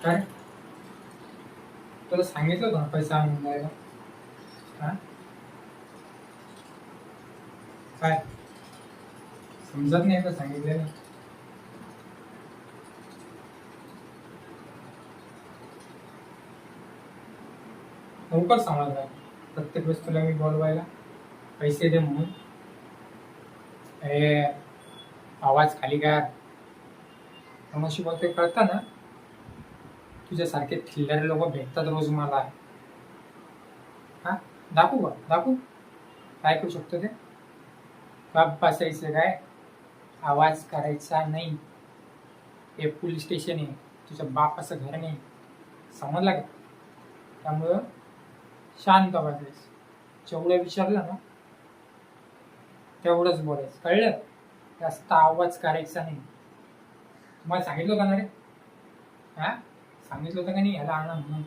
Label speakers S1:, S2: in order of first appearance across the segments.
S1: काय तुला सांगितलं होतं ना पैसा आणून द्यायला? हा? काय समजत नाही का सांगितलेलं? लवकर समजलं. प्रत्येक वेळेस तुला मी बोलवायला पैसे दे म्हणून ए आवाज खाली कर. कोणाशी बोलते कळतं ना? तुझ्यासारखे थिल्लर लोक भेटतात रोज मला. हा, दाखवू का? दाखवू काय करू शकतो ते? गप बसायचं काय? आवाज करायचा नाही. हे पोलीस स्टेशन आहे, तुझ्या बापाचं घर नाही. समजलं का? त्यामुळं शांत बसायचं. जेवढं विचारलं ना तेवढंच बोलायचं, कळलं? जास्त आवाज करायचा नाही. तुम्हाला सांगितलं होतं ना रे? हा, सांगितलं होतं का नाही ह्याला आणा म्हणून?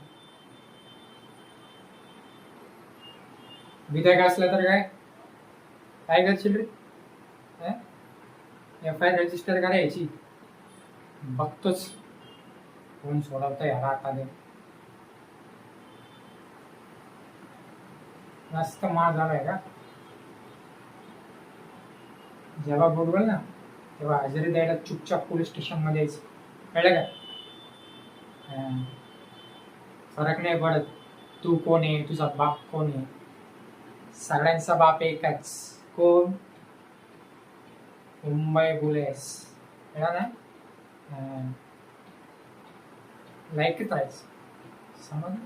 S1: विधायक असलं तर काय काय करशील रे? FIR रजिस्टर करायची. बघतोच कोण सोडवतं ह्याला आता दे. मस्त मार झालाय का? जेव्हा बोलवल ना तेव्हा हजेरी द्यायला चुपचाप पोलीस स्टेशन मध्ये यायचं, कळलं का? हा. फरक नाही पडत तू कोण आहे, तुझा बाप कोण आहे. सगळ्यांचा बाप एकच. कोण? मुंबई पोलीस. कळलं ना? लायकीत राहायचं, समज.